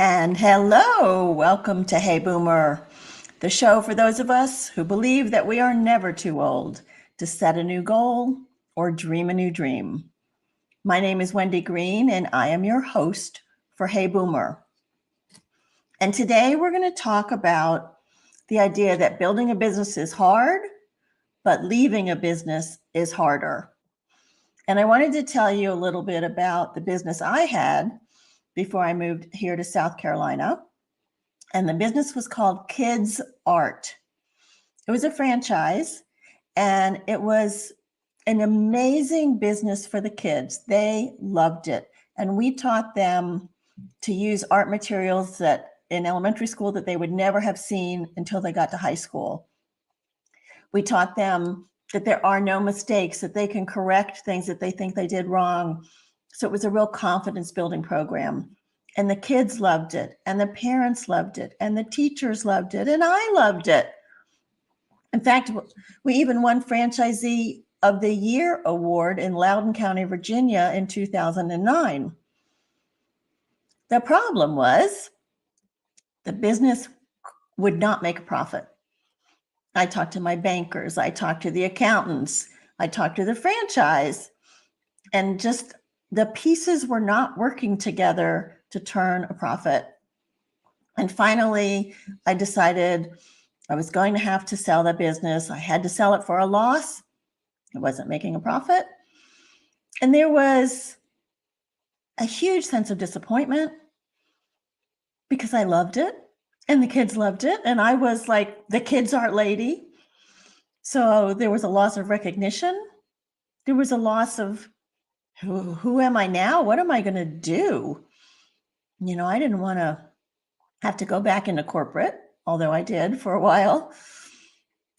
And hello, welcome to Hey Boomer, the show for those of us who believe that we are never too old to set a new goal or dream a new dream. My name is Wendy Green, and I am your host for Hey Boomer. And today we're going to talk about the idea that building a business is hard, but leaving a business is harder. And I wanted to tell you a little bit about the business I had before I moved here to South Carolina. And the business was called Kids Art. It was a franchise, and it was an amazing business for the kids. They loved it. And we taught them to use art materials that in elementary school that they would never have seen until they got to high school. We taught them that there are no mistakes, that they can correct things that they think they did wrong. So it was a real confidence building program. And the kids loved it, and the parents loved it, and the teachers loved it, and I loved it. In fact, we even won Franchisee of the Year award in Loudoun County, Virginia in 2009. The problem was the business would not make a profit. I talked to my bankers, I talked to the accountants, I talked to the franchise, and just the pieces were not working together to turn a profit. And finally, I decided I was going to have to sell the business. I had to sell it for a loss. It wasn't making a profit. And there was a huge sense of disappointment because I loved it and the kids loved it. And I was like the kids art lady. So there was a loss of recognition. There was a loss of who am I now? What am I going to do? You know, I didn't want to have to go back into corporate, although I did for a while.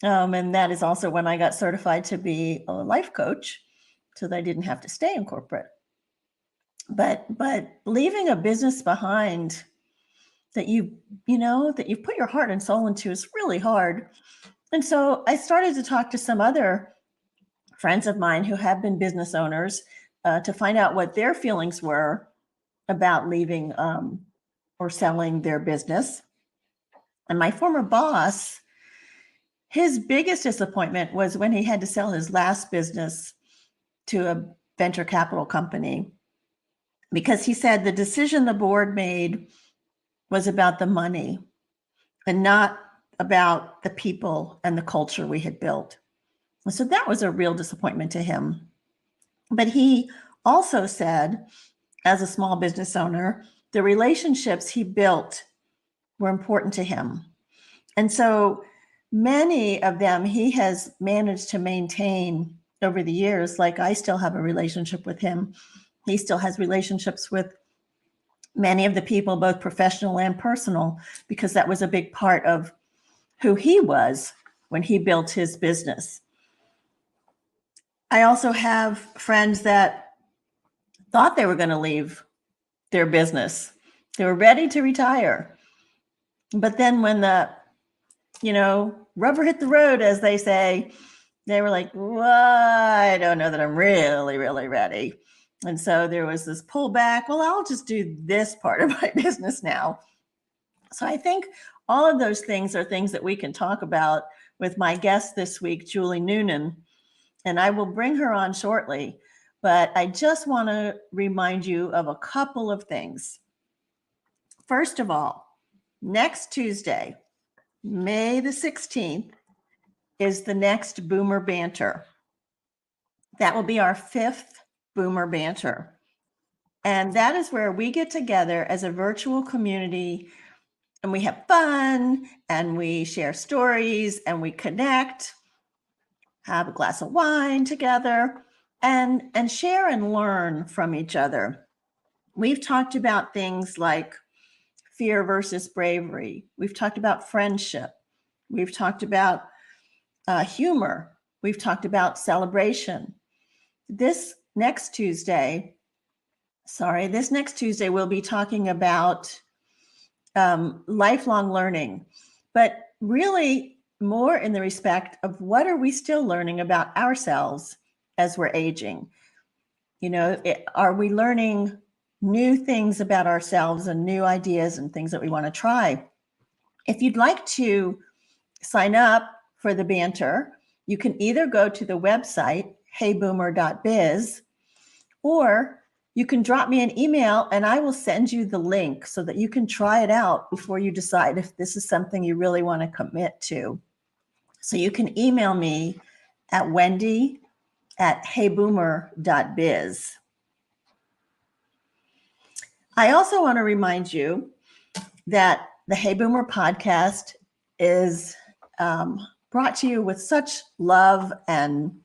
And that is also when I got certified to be a life coach so that I didn't have to stay in corporate. But leaving a business behind that you've put your heart and soul into is really hard. And so I started to talk to some other friends of mine who have been business owners to find out what their feelings were about leaving or selling their business. And my former boss, his biggest disappointment was when he had to sell his last business to a venture capital company, because he said the decision the board made was about the money and not about the people and the culture we had built. So that was a real disappointment to him. But he also said, as a small business owner, the relationships he built were important to him. And so many of them he has managed to maintain over the years. Like I still have a relationship with him. He still has relationships with many of the people, both professional and personal, because that was a big part of who he was when he built his business. I also have friends that thought they were going to leave their business. They were ready to retire. But then when the, rubber hit the road, as they say, they were like, well, I don't know that I'm really, really ready. And so there was this pullback. Well, I'll just do this part of my business now. So I think all of those things are things that we can talk about with my guest this week, Julie Noonan. And I will bring her on shortly. But I just want to remind you of a couple of things. First of all, next Tuesday, May the 16th, is the next Boomer Banter. That will be our 5th Boomer Banter. And that is where we get together as a virtual community and we have fun and we share stories and we connect, have a glass of wine together and share and learn from each other. We've talked about things like fear versus bravery. We've talked about friendship. We've talked about humor. We've talked about celebration. This next Tuesday, we'll be talking about lifelong learning, but really more in the respect of what are we still learning about ourselves as we're aging? Are we learning new things about ourselves and new ideas and things that we want to try. If you'd like to sign up for the banter, you can either go to the website, heyboomer.biz, or you can drop me an email and I will send you the link so that you can try it out before you decide if this is something you really want to commit to. So you can email me at wendy@heyboomer.biz. I also want to remind you that the Hey Boomer podcast is brought to you with such love and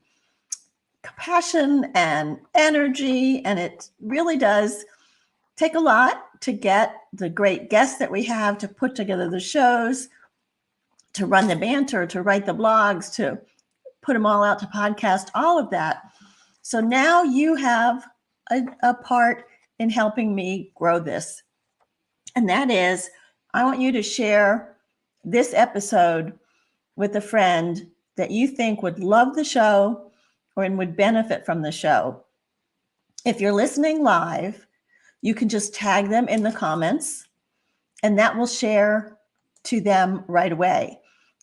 compassion and energy, and it really does take a lot to get the great guests that we have, to put together the shows, to run the banter, to write the blogs, to put them all out to podcast, all of that. So now you have a part in helping me grow this. And that is, I want you to share this episode with a friend that you think would love the show or would benefit from the show. If you're listening live, you can just tag them in the comments and that will share to them right away.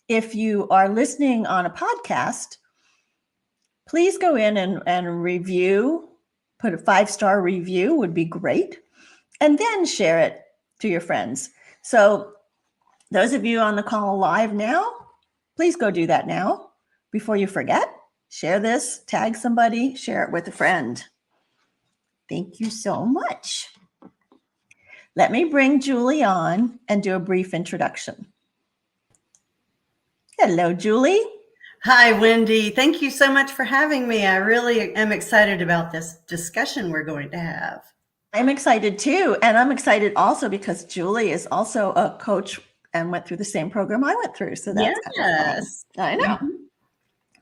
If you are listening on a podcast, please go in and review, put a 5-star review would be great, and then share it to your friends. So those of you on the call live now, please go do that now before you forget. Share this, tag somebody, share it with a friend. Thank you so much. Let me bring Julie on and do a brief introduction. Hello, Julie. Hi, Wendy. Thank you so much for having me. I really am excited about this discussion we're going to have. I'm excited too. And I'm excited also because Julie is also a coach and went through the same program I went through. So that's kind of fun. I know. Mm-hmm.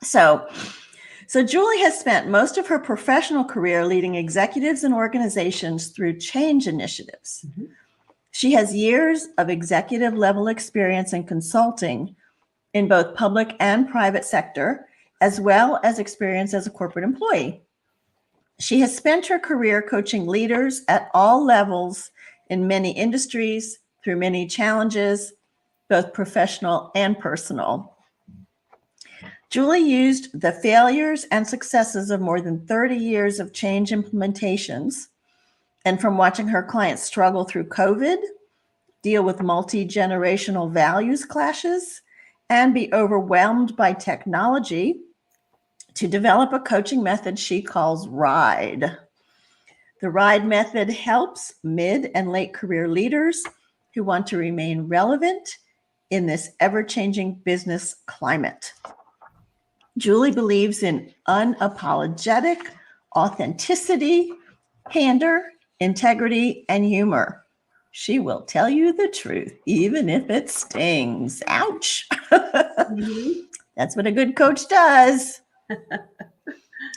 So Julie has spent most of her professional career leading executives and organizations through change initiatives. Mm-hmm. She has years of executive level experience in consulting in both public and private sector, as well as experience as a corporate employee. She has spent her career coaching leaders at all levels in many industries through many challenges, both professional and personal. Julie used the failures and successes of more than 30 years of change implementations, and from watching her clients struggle through COVID, deal with multi-generational values clashes, and be overwhelmed by technology, to develop a coaching method she calls RIDE. The RIDE method helps mid and late career leaders who want to remain relevant in this ever-changing business climate. Julie believes in unapologetic authenticity, candor, integrity, and humor. She will tell you the truth, even if it stings. Ouch. Mm-hmm. That's what a good coach does.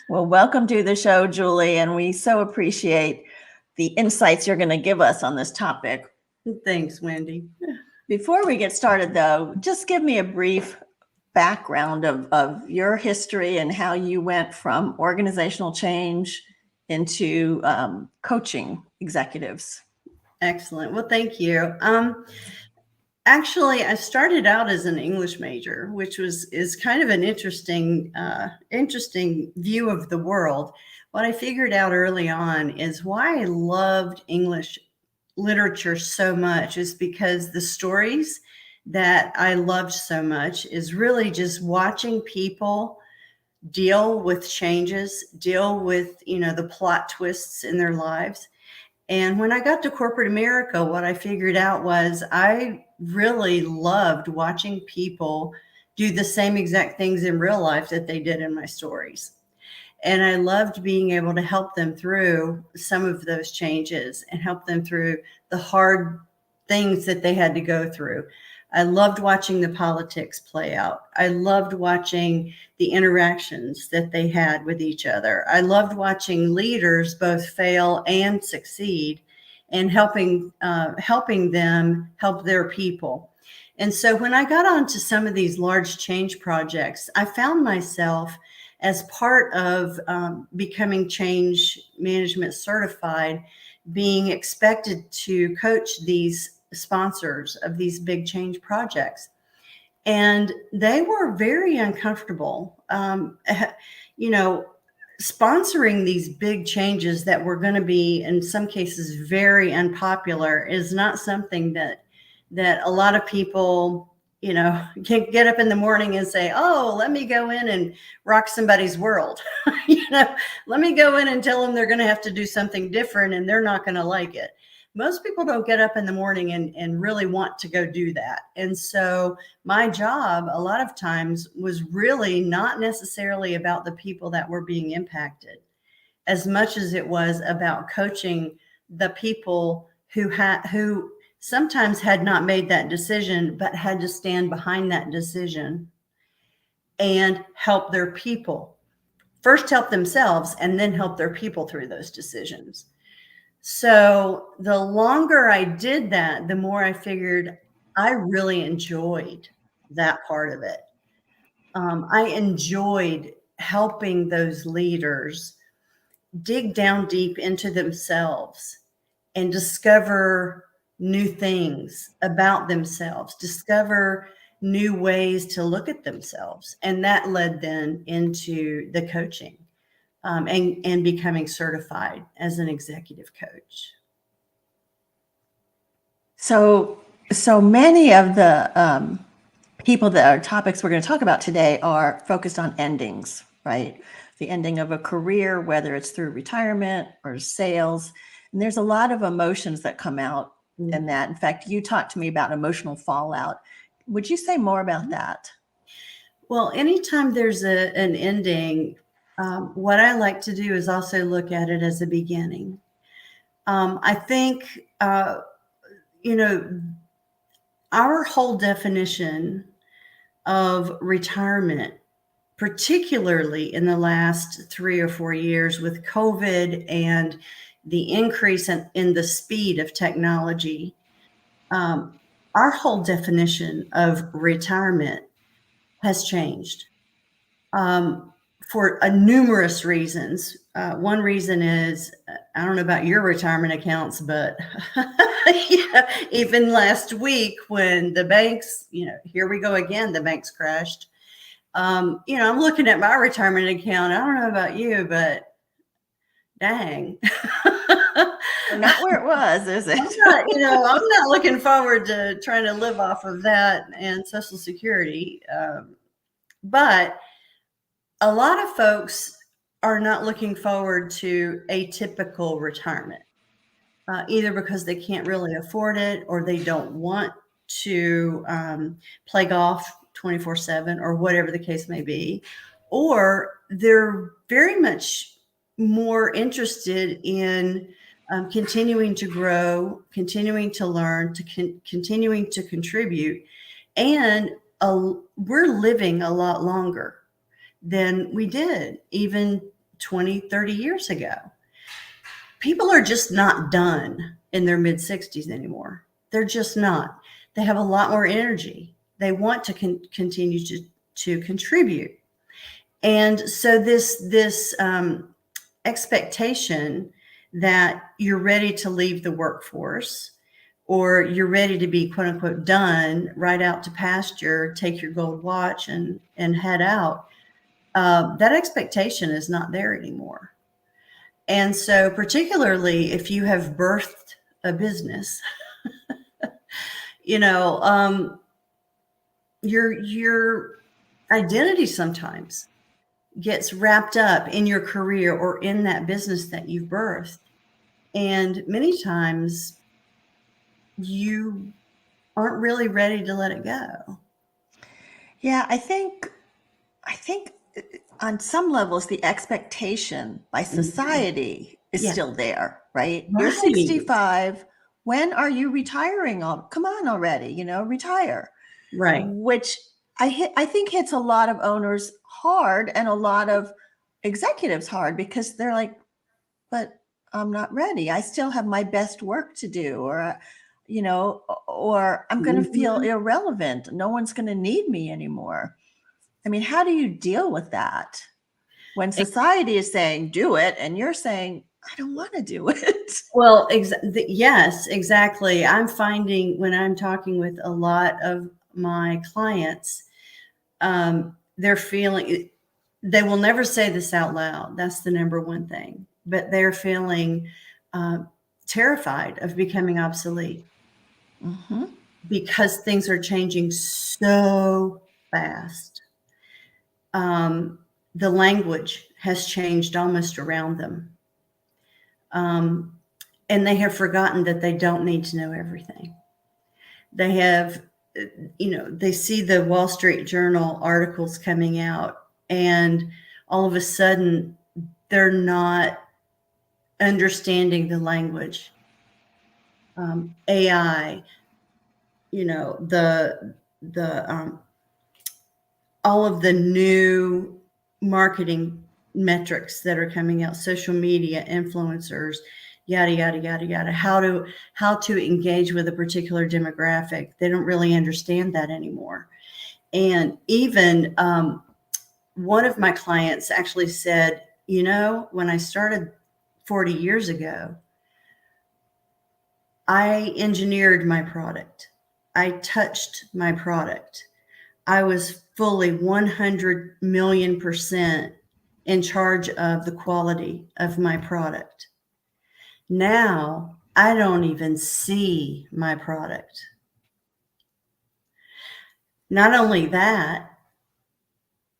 Well, welcome to the show, Julie, and we so appreciate the insights you're going to give us on this topic. Thanks, Wendy. Before we get started, though, just give me a brief background of your history and how you went from organizational change into coaching executives. Excellent. Well, thank you. Actually, I started out as an English major, which is kind of an interesting view of the world. What I figured out early on is why I loved English literature so much is because the stories that I loved so much is really just watching people deal with changes, deal with, the plot twists in their lives. And when I got to corporate America, what I figured out was I really loved watching people do the same exact things in real life that they did in my stories. And I loved being able to help them through some of those changes and help them through the hard things that they had to go through. I loved watching the politics play out. I loved watching the interactions that they had with each other. I loved watching leaders both fail and succeed and helping them help their people. And so when I got onto some of these large change projects, I found myself as part of becoming change management certified, being expected to coach these sponsors of these big change projects. And they were very uncomfortable. You know, sponsoring these big changes that were going to be, in some cases, very unpopular is not something that a lot of people, you know, can get up in the morning and say, oh, let me go in and rock somebody's world. You know, let me go in and tell them they're going to have to do something different and they're not going to like it. Most people don't get up in the morning and really want to go do that. And so my job a lot of times was really not necessarily about the people that were being impacted as much as it was about coaching the people who sometimes had not made that decision, but had to stand behind that decision and help their people. First help themselves and then help their people through those decisions. So the longer I did that, the more I figured I really enjoyed that part of it. I enjoyed helping those leaders dig down deep into themselves and discover new things about themselves, discover new ways to look at themselves. And that led then into the coaching, and becoming certified as an executive coach. So many of the people that are topics we're going to talk about today are focused on endings, right? The ending of a career, whether it's through retirement or sales. And there's a lot of emotions that come out in that. In fact, you talked to me about emotional fallout. Would you say more about that? Well, anytime there's an ending, what I like to do is also look at it as a beginning. I think, you know, our whole definition of retirement, particularly in the last 3 or 4 years with COVID and the increase in the speed of technology, our whole definition of retirement has changed, for numerous reasons. One reason is, I don't know about your retirement accounts, but yeah, even last week when the banks, you know, here we go again, the banks crashed. You know, I'm looking at my retirement account. I don't know about you, but dang. Not where it was, is it? I'm not looking forward to trying to live off of that and Social Security. But a lot of folks are not looking forward to a typical retirement, either because they can't really afford it or they don't want to play golf 24/7 or whatever the case may be, or they're very much more interested in continuing to grow, continuing to learn, continuing to contribute. And we're living a lot longer than we did even 20, 30 years ago. People are just not done in their mid 60s anymore. They're just not. They have a lot more energy. They want to continue to contribute. And so this expectation that you're ready to leave the workforce, or you're ready to be quote unquote done, right out to pasture, take your gold watch and head out, that expectation is not there anymore. And so particularly if you have birthed a business, you know, your identity sometimes gets wrapped up in your career or in that business that you've birthed. And many times you aren't really ready to let it go. Yeah, I think on some levels, the expectation by society is Yeah. still there, right? Right. You're 65. When are you retiring? Come on already, you know, retire. Right. Which I think hits a lot of owners hard and a lot of executives hard, because they're like, but I'm not ready. I still have my best work to do, or, you know, or I'm going to feel irrelevant. No one's going to need me anymore. I mean, how do you deal with that when society is saying do it and you're saying I don't want to do it. Well, yes, exactly. I'm finding when I'm talking with a lot of my clients, they're feeling, they will never say this out loud. That's the number one thing, but they're feeling uh, terrified of becoming obsolete Mm-hmm. because things are changing so fast. Um, the language has changed almost around them. Um, and they have forgotten that they don't need to know everything. They have, they see the Wall Street Journal articles coming out, and all of a sudden they're not understanding the language. AI, the all of the new marketing metrics that are coming out, social media, influencers, yada yada yada yada, how to engage with a particular demographic. They don't really understand that anymore. And even one of my clients actually said, when I started 40 years ago, I engineered my product. I touched my product. I was fully 100 million% in charge of the quality of my product. Now I don't even see my product. Not only that,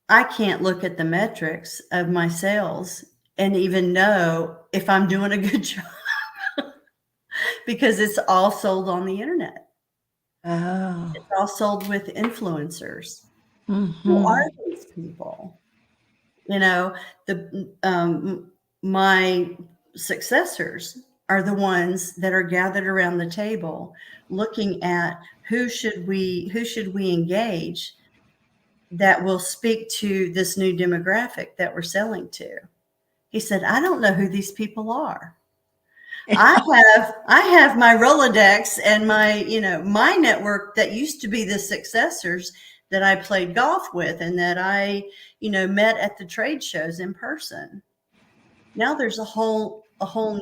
I can't look at the metrics of my sales and even know if I'm doing a good job because it's all sold on the internet. Oh. It's all sold with influencers. Who Mm-hmm. are these people? My successors are the ones that are gathered around the table looking at who should we engage that will speak to this new demographic that we're selling to. He said, I don't know who these people are. I have my Rolodex and my network that used to be the successors that I played golf with and that I met at the trade shows in person. Now there's a whole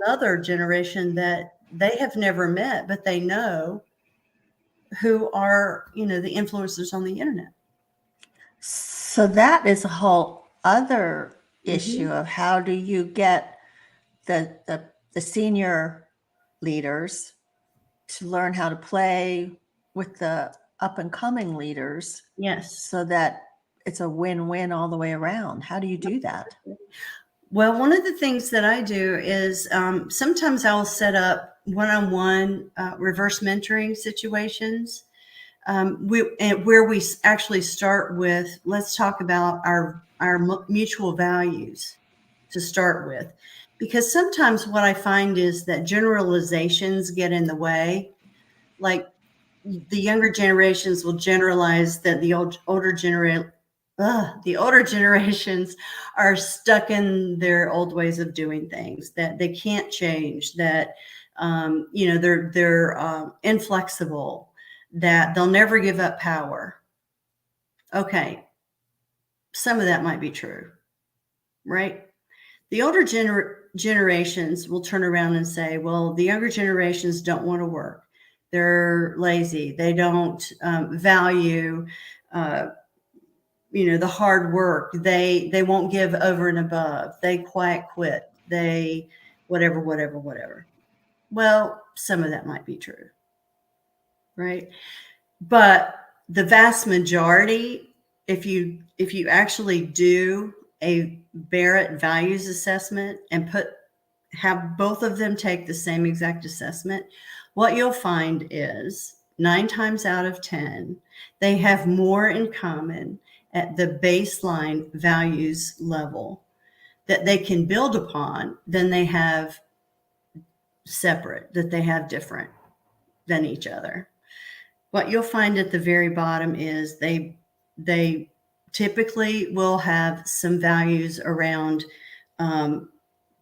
nother generation that they have never met, but they know who are the influencers on the internet. So that is a whole other issue Hmm. of how do you get the senior leaders to learn how to play with the up and coming leaders Yes. so that it's a win-win all the way around. How do you do that? Well, one of the things that I do is sometimes I'll set up one-on-one reverse mentoring situations where we actually start with, let's talk about our mutual values to start with, because sometimes what I find is that generalizations get in the way. Like the younger generations will generalize that the older generations are stuck in their old ways of doing things, that they can't change, that they're inflexible, that they'll never give up power. Okay, some of that might be true, right? The older generations will turn around and say, well, the younger generations don't want to work. They're lazy. They don't value, the hard work. They won't give over and above. They quiet quit. They whatever, whatever, whatever. Well, some of that might be true, right? But the vast majority, if you actually do a Barrett values assessment and have both of them take the same exact assessment, what you'll find is 9 times out of 10, they have more in common at the baseline values level that they can build upon than they have separate, that they have different than each other. What you'll find at the very bottom is they typically will have some values around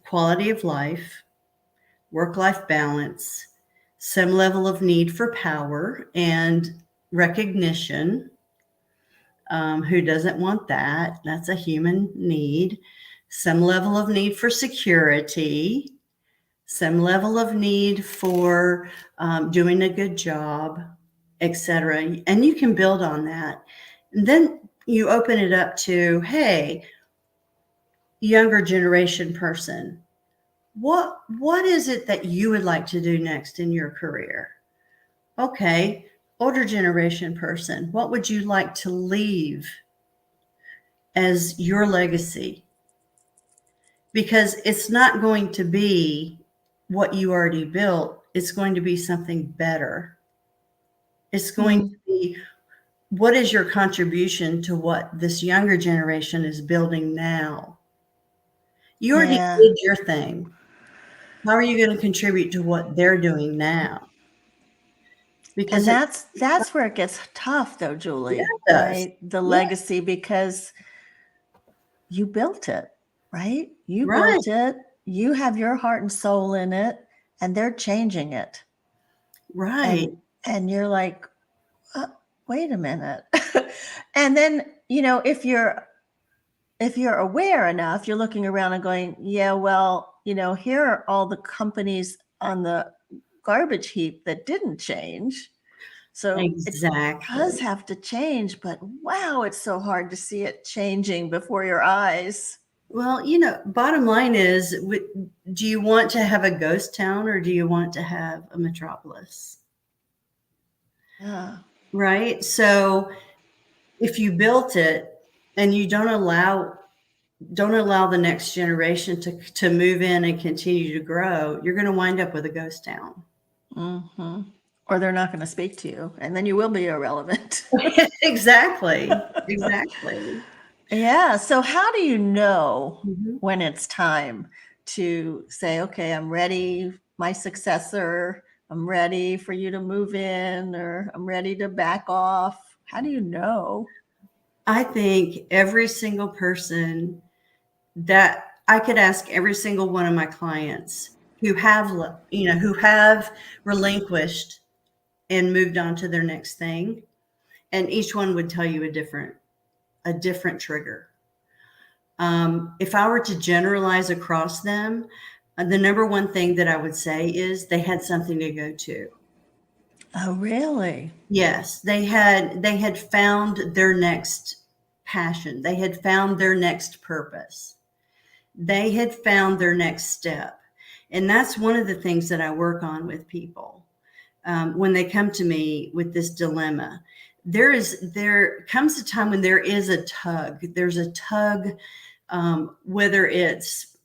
quality of life, work-life balance, some level of need for power and recognition. Who doesn't want that? That's a human need. Some level of need for security. some level of need for doing a good job, etc. And you can build on that. And then you open it up to, hey, younger generation person, what is it that you would like to do next in your career? Okay, older generation person, what would you like to leave as your legacy? Because it's not going to be what you already built, it's going to be something better. It's going to be, what is your contribution to what this younger generation is building now? You already Yeah. did your thing. How are you going to contribute to what they're doing now? And Because that's where it gets tough though, yeah, Julie, it does. right? The Yeah, legacy, because you built it, right? You right, built it. You have your heart and soul in it, and they're changing it. right. And you're like, wait a minute. And then, if you're aware enough, you're looking around and going, yeah, well, here are all the companies on the garbage heap that didn't change. So it does Exactly. have to change, but wow, it's so hard to see it changing before your eyes. Well, bottom line is, do you want to have a ghost town or do you want to have a metropolis? Yeah. Right? So if you built it and you don't allow the next generation to move in and continue to grow, you're going to wind up with a ghost town. Mm-hmm. Or they're not going to speak to you, and then you will be irrelevant. Exactly. Exactly. Yeah. So, how do you know Mhm. when it's time to say, okay, I'm ready, my successor, I'm ready for you to move in, or I'm ready to back off? How do you know? I think every single person that I could ask every single one of my clients who have relinquished and moved on to their next thing, and each one would tell you a different trigger. If I were to generalize across them, the number one thing that I would say is they had something to go to. Oh, really? Yes, they had found their next passion. They had found their next purpose. They had found their next step. And that's one of the things that I work on with people when they come to me with this dilemma. There comes a time when there is a tug. There's a tug, whether it's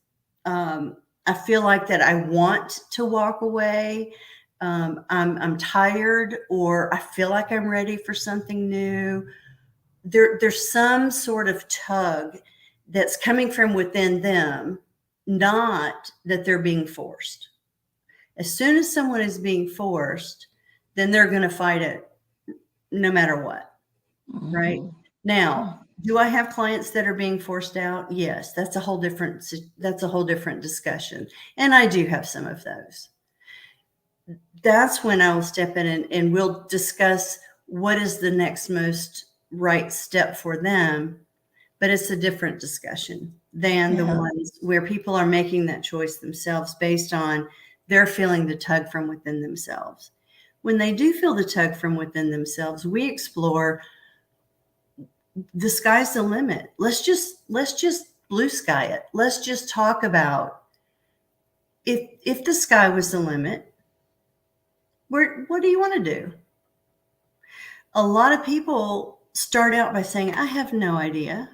I feel like that I want to walk away. I'm tired, or I feel like I'm ready for something new. There's some sort of tug that's coming from within them, not that they're being forced. As soon as someone is being forced, then they're going to fight it no matter what. Right? Mm-hmm. Now, do I have clients that are being forced out? Yes, that's a whole different discussion. And I do have some of those. That's when I will step in and we'll discuss what is the next most right step for them. But it's a different discussion than the Yeah. ones where people are making that choice themselves based on they're feeling the tug from within themselves. When they do feel the tug from within themselves, we explore, the sky's the limit. Let's just blue sky it. Let's just talk about, if the sky was the limit, what do you want to do? A lot of people start out by saying, I have no idea.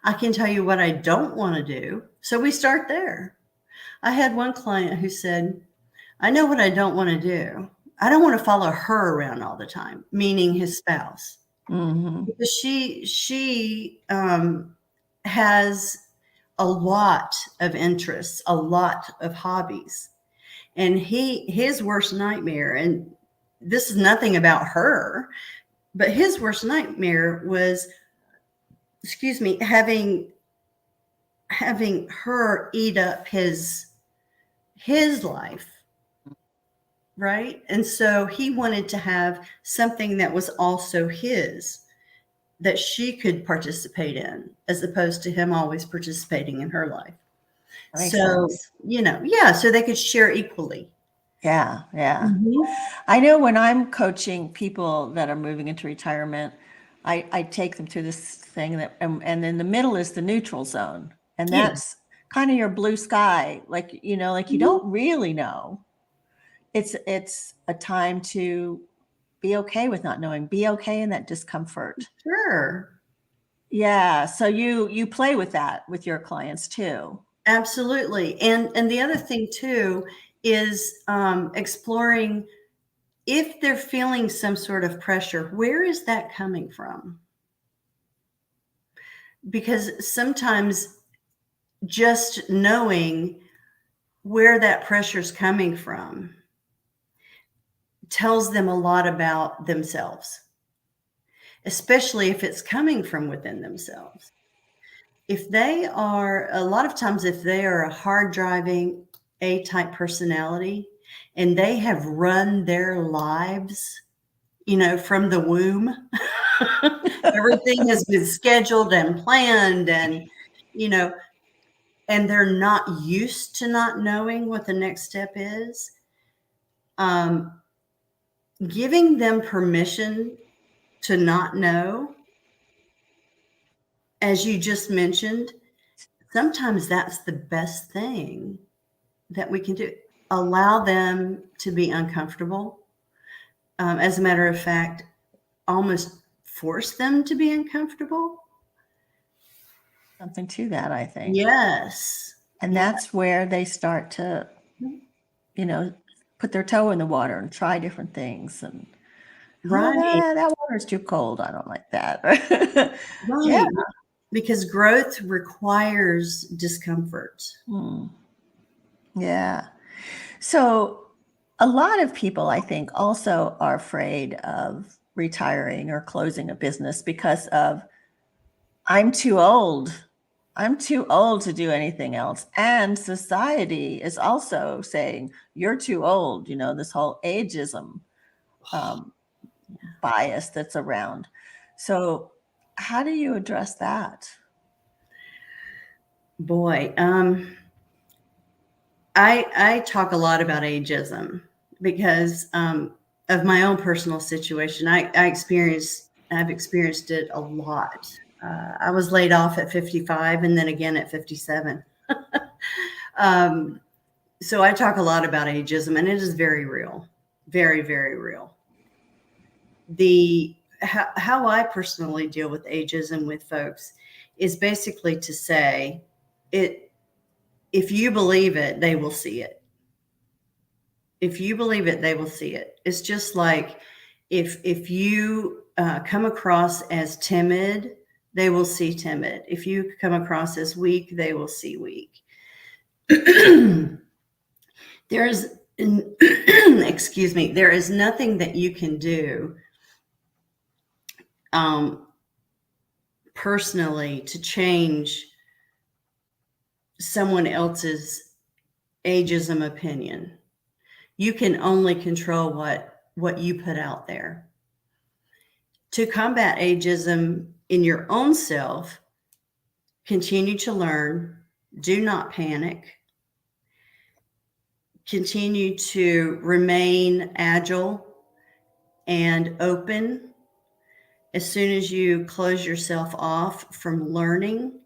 I can tell you what I don't want to do. So we start there. I had one client who said, I know what I don't want to do. I don't want to follow her around all the time, meaning his spouse. Mm-hmm. Because she has a lot of interests, a lot of hobbies. And his worst nightmare, and this is nothing about her, but his worst nightmare was, excuse me, having her eat up his life, right? And so he wanted to have something that was also his, that she could participate in, as opposed to him always participating in her life. That makes So, sense. yeah, so they could share equally. Yeah, yeah. Mhm. I know when I'm coaching people that are moving into retirement, I take them through this thing that, and in the middle is the neutral zone. And Yeah. that's kind of your blue sky. Like, like you Mhm. don't really know. It's a time to be okay with not knowing, be okay in that discomfort. Sure. Yeah. So you play with that with your clients too. Absolutely. And the other thing too is exploring if they're feeling some sort of pressure, where is that coming from? Because sometimes just knowing where that pressure is coming from tells them a lot about themselves, especially if it's coming from within themselves. If they are, a lot of times, if they are a hard driving A type personality and they have run their lives, from the womb, everything has been scheduled and planned you know, and they're not used to not knowing what the next step is, um, giving them permission to not know, as you just mentioned, sometimes that's the best thing that we can do. Allow them to be uncomfortable. As a matter of fact, almost force them to be uncomfortable. Something to that, I think. Yes. And Yeah. that's where they start to, put their toe in the water and try different things. And, oh, Right. that water's too cold. I don't like that. Yeah. Right. Because growth requires discomfort. Hmm. Yeah. So a lot of people, I think, also are afraid of retiring or closing a business because of, I'm too old. I'm too old to do anything else. And society is also saying, you're too old, this whole ageism um, bias that's around. So, how do you address that? Boy, I talk a lot about ageism because of my own personal situation. I've experienced it a lot. I was laid off at 55 and then again at 57. um, so I talk a lot about ageism, and it is very real, very, very real. How I personally deal with ageism with folks is basically to say it. If you believe it, they will see it. If you believe it, they will see it. It's just like if you come across as timid, they will see timid. If you come across as weak, they will see weak. There's excuse me, there is nothing that you can do um, personally to change someone else's ageism opinion. You can only control what you put out there. To combat ageism in your own self, continue to learn, do not panic, continue to remain agile and open. As soon as you close yourself off from learning,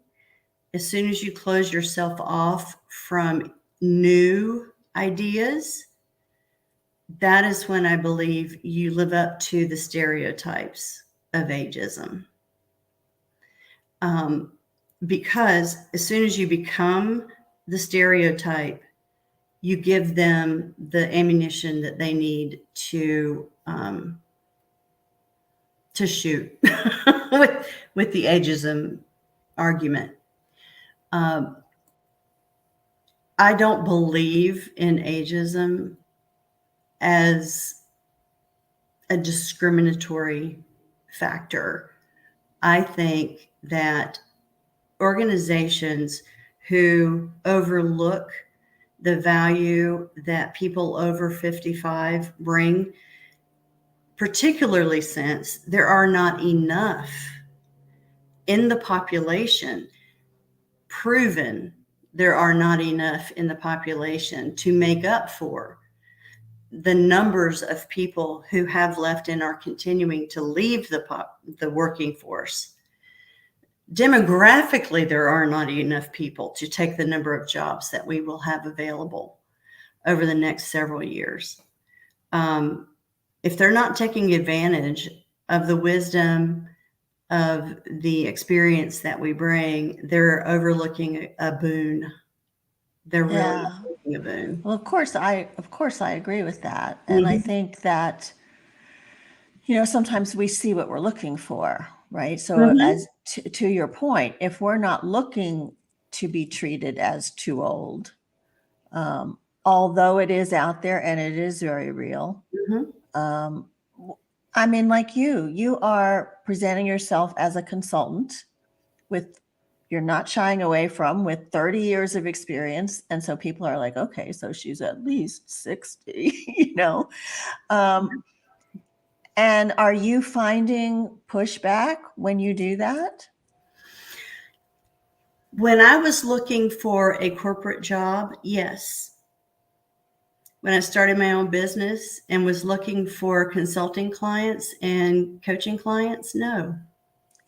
as soon as you close yourself off from new ideas, that is when I believe you live up to the stereotypes of ageism. Um, because as soon as you become the stereotype, you give them the ammunition that they need to shoot with the ageism argument. Um, I don't believe in ageism as a discriminatory factor. I think that organizations who overlook the value that people over 55 bring, particularly since there are not enough in the population proven there are not enough in the population to make up for the numbers of people who have left and are continuing to leave the working force. Demographically, there are not enough people to take the number of jobs that we will have available over the next several years. If they're not taking advantage of the wisdom, of the experience that we bring, they're overlooking a boon. They're really Yeah. overlooking a boon. Well, of course I agree with that. And I Mhm. think that, sometimes we see what we're looking for, right? So Mhm. as to your point, if we're not looking to be treated as too old, although it is out there and it is very real, Mhm. I mean, like you are presenting yourself as a consultant with, you're not shying away from, with 30 years of experience. And so people are like, okay, so she's at least 60, Um, and are you finding pushback when you do that? When I was looking for a corporate job, yes. When I started my own business and was looking for consulting clients and coaching clients, no.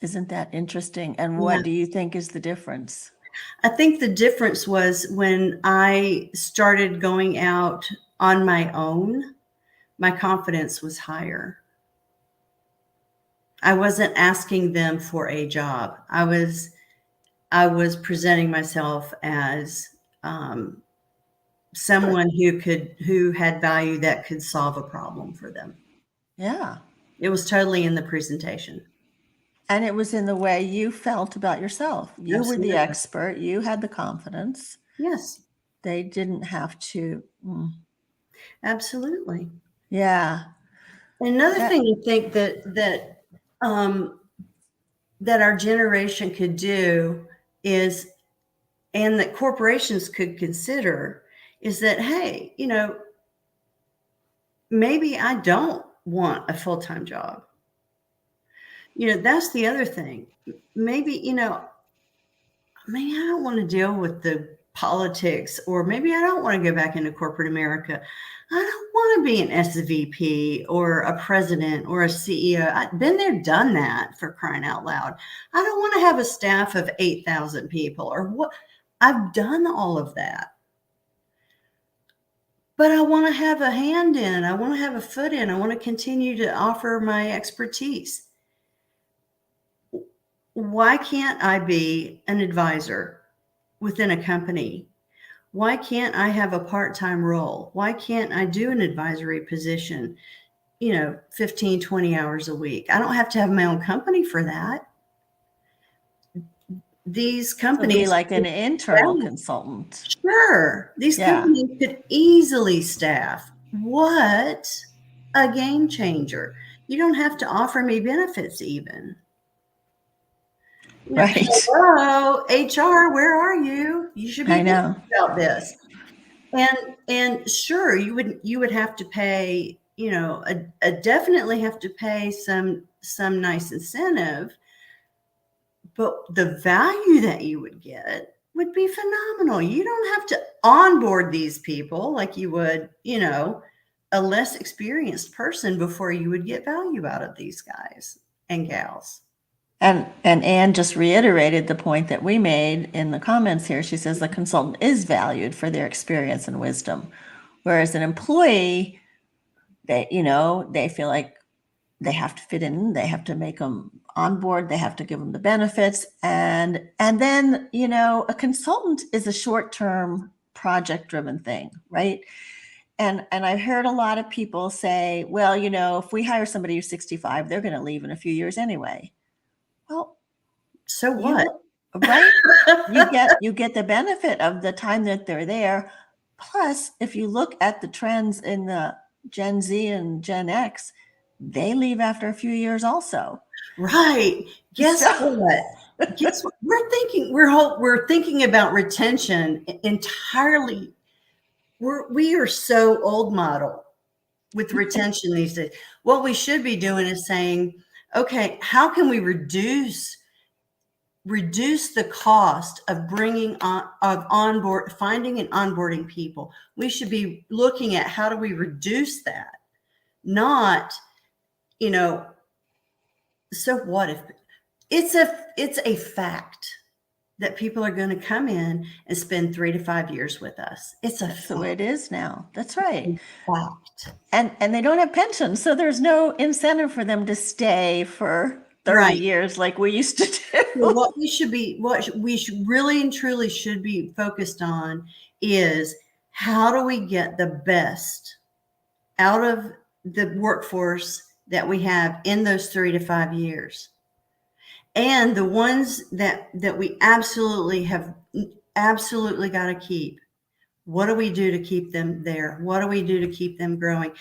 Isn't that interesting? And Yeah. what do you think is the difference? I think the difference was when I started going out on my own, my confidence was higher. I wasn't asking them for a job. I was presenting myself as someone who had value that could solve a problem for them. Yeah. It was totally in the presentation. And it was in the way you felt about yourself. You were the Absolutely. expert, you had the confidence. Yes, They didn't have to. absolutely. Yeah. Another That, thing I think um, that our generation could do is, and that corporations could consider, is that, hey, maybe I don't want a full-time job. That's the other thing. Maybe, maybe I don't want to deal with the politics, or maybe I don't want to go back into corporate America. I don't want to be an SVP or a president or a CEO. I've been there, done that, for crying out loud. I don't want to have a staff of 8,000 people or what. I've done all of that. But I want to have a hand in, I want to have a foot in, I want to continue to offer my expertise. Why can't I be an advisor within a company? Why can't I have a part-time role? Why can't I do an advisory position, 15, 20 hours a week? I don't have to have my own company for that. These so be companies, like an internal consultant. sure, these Yeah. companies could easily staff. What a game changer. You don't have to offer me benefits even. Right. Hello, HR, where are you? You should be I thinking know. about this. And sure, you would have to pay, a definitely have to pay some nice incentive, but the value that you would get would be phenomenal. You don't have to onboard these people like you would, a less experienced person before you would get value out of these guys and gals. And Anne just reiterated the point that we made in the comments here. She says the consultant is valued for their experience and wisdom, whereas an employee, they feel like they have to fit in, they have to make them on board, they have to give them the benefits, and then a consultant is a short-term project-driven thing, right? And I've heard a lot of people say, well, if we hire somebody who's 65, they're going to leave in a few years anyway. Well, So what? you right? You get the benefit of the time that they're there. Plus, if you look at the trends in the Gen Z and Gen X, they leave after a few years also. Right. Guess So what? Guess what? We're thinking about retention entirely. We are so old model with retention these days. What we should be doing is saying, okay, how can we reduce reduce the cost of bringing finding and onboarding people. We should be looking at how do we reduce that, not, so what if it's a fact that people are going to come in and spend 3 to 5 years with us. That's the way it is now. That's right. Fact. And they don't have pensions, so there's no incentive for them to stay for 30 years like we used to do. What we should really and truly should be focused on is how do we get the best out of the workforce that we have in those 3 to 5 years. And the ones that we absolutely got to keep. What do we do to keep them there? What do we do to keep them growing?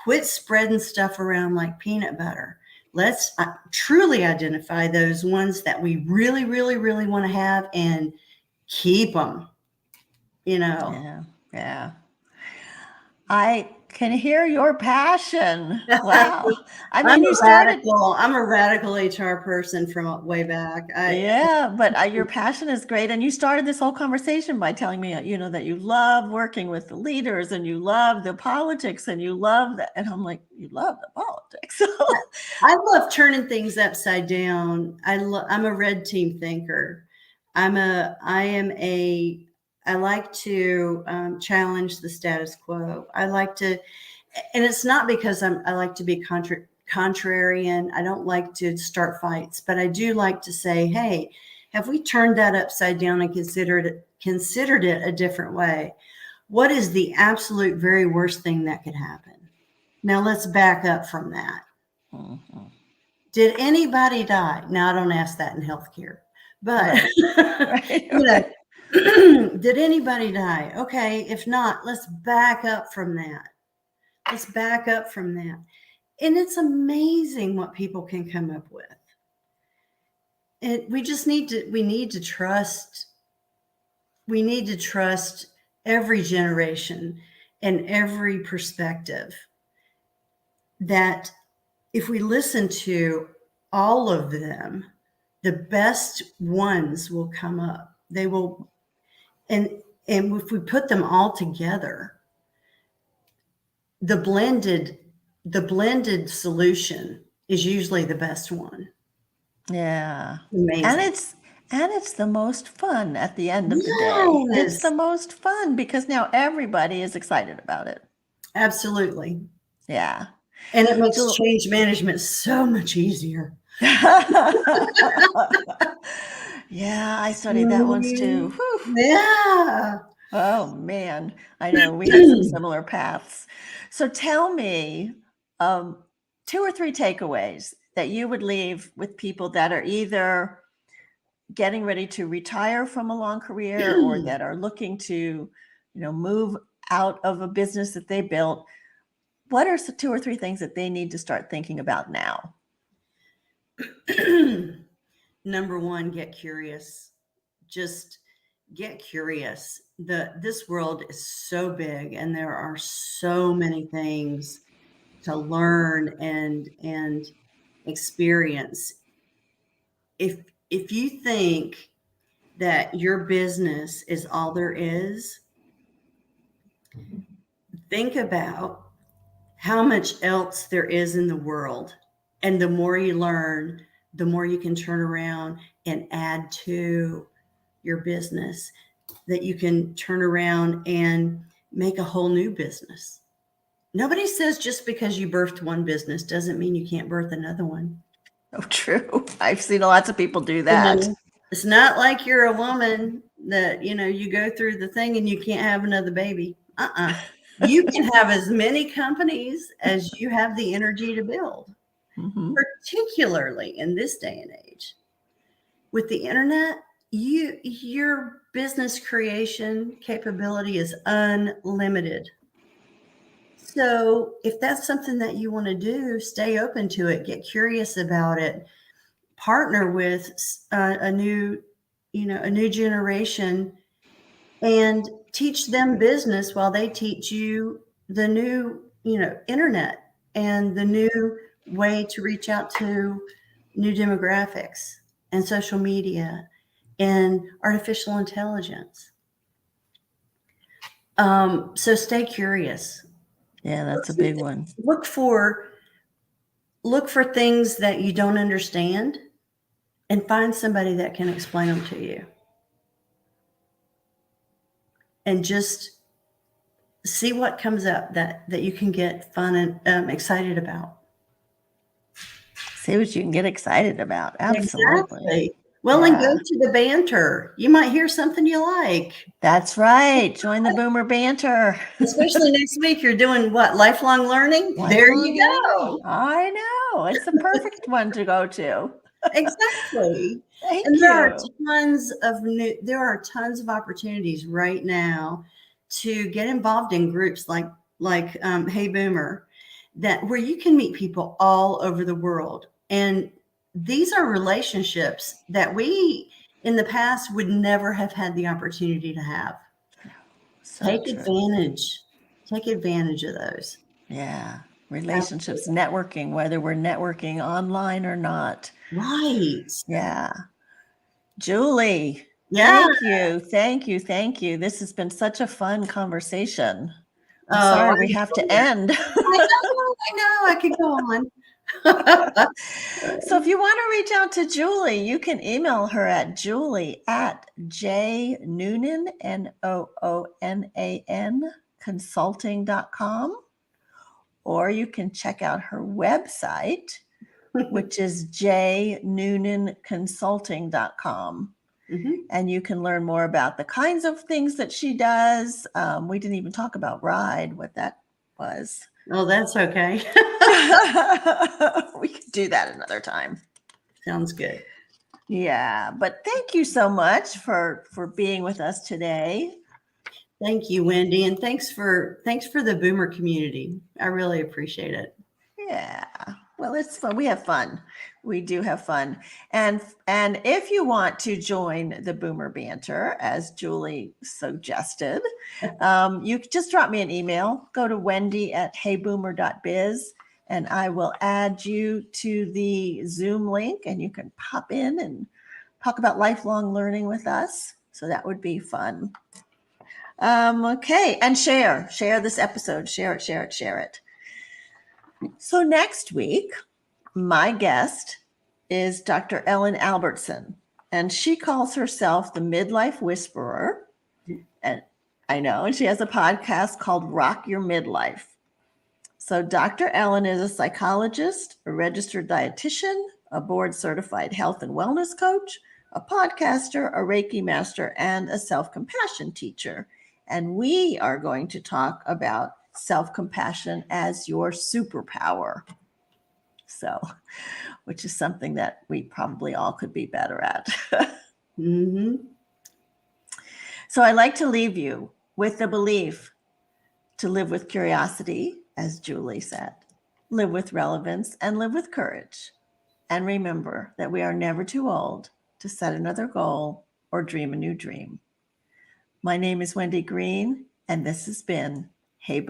Quit spreading stuff around like peanut butter. Let's truly identify those ones that we really, really, really want to have and keep them, Yeah. I can hear your passion. Wow. I'm a radical HR person from way back. But your passion is great. And you started this whole conversation by telling me, that you love working with the leaders and you love the politics and you love that. And I'm like, you love the politics. I love turning things upside down. I'm a red team thinker. I like to challenge the status quo. I like to, and it's not because I like to be contrarian. I don't like to start fights, but I do like to say, hey, have we turned that upside down and considered it a different way? What is the absolute very worst thing that could happen? Now let's back up from that. Mm-hmm. Did anybody die? Now I don't ask that in healthcare, but right. Did anybody die? Okay, if not, let's back up from that. And it's amazing what people can come up with. And we need to trust every generation and every perspective, that if we listen to all of them, the best ones will come up. They will. And if we put them all together, the blended solution is usually the best one. Yeah. Amazing. And it's the most fun at the end of the day. It's the most fun because now everybody is excited about it. Absolutely. Yeah. And it makes change management so much easier. Yeah, I studied that once too. Whew. Yeah. Oh man, I know we have some similar paths. So tell me 2 or 3 takeaways that you would leave with people that are either getting ready to retire from a long career or that are looking to, move out of a business that they built. What are 2 or 3 things that they need to start thinking about now? Number one, get curious. Just get curious. This world is so big and there are so many things to learn and experience. If you think that your business is all there is, think about how much else there is in the world. And the more you learn, the more you can turn around and add to your business, that you can turn around and make a whole new business. Nobody says just because you birthed one business doesn't mean you can't birth another one. Oh, true. I've seen lots of people do that. It's not like you're a woman that, you go through the thing and you can't have another baby. You can have as many companies as you have the energy to build, particularly in this day and age. With the internet, your business creation capability is unlimited. So if that's something that you want to do, stay open to it, get curious about it, partner with a new generation and teach them business while they teach you the new, internet and the new way to reach out to new demographics. and social media and artificial intelligence. So stay curious. Yeah, that's a big one. Look for things that you don't understand and find somebody that can explain them to you. And just see what comes up that you can get fun and excited about. See what you can get excited about. Absolutely. Exactly. Well, and go to the banter. You might hear something you like. That's right. Join the Boomer Banter. Especially next week, you're doing what? Lifelong learning? There you go. I know. It's the perfect one to go to. Exactly. Thank and you. There are tons of opportunities right now to get involved in groups like Hey Boomer, where you can meet people all over the world. And these are relationships that we in the past would never have had the opportunity to have. So Take true. advantage of those. Yeah. Relationships, networking, whether we're networking online or not. Right. Yeah. Julie, Yeah. Thank you. This has been such a fun conversation. I'm Oh, sorry we have to end. I know. I could go on. So if you want to reach out to Julie, you can email her at julie@jnoonan, Noonan, consulting.com, or you can check out her website, which is jnoonanconsulting.com. Mm-hmm. And you can learn more about the kinds of things that she does. We didn't even talk about RIDE, what that was. Oh, that's okay. We could do that another time. Sounds good. Yeah, but thank you so much for being with us today. Thank you, Wendy, and thanks for the Boomer community. I really appreciate it. Yeah. Well, it's fun. We have fun. We do have fun. And if you want to join the Boomer Banter, as Julie suggested, you just drop me an email. Go to wendy@heyboomer.biz, and I will add you to the Zoom link, and you can pop in and talk about lifelong learning with us. So that would be fun. Okay. And share this episode. Share it. So next week, my guest is Dr. Ellen Albertson, and she calls herself the Midlife Whisperer. And I know, and she has a podcast called Rock Your Midlife. So Dr. Ellen is a psychologist, a registered dietitian, a board-certified health and wellness coach, a podcaster, a Reiki master, and a self-compassion teacher. And we are going to talk about self-compassion as your superpower. So, which is something that we probably all could be better at. Mm-hmm. So I like to leave you with the belief to live with curiosity, as Julie said, live with relevance, and live with courage. And remember that we are never too old to set another goal or dream a new dream. My name is Wendy Green, and this has been Hey Boom.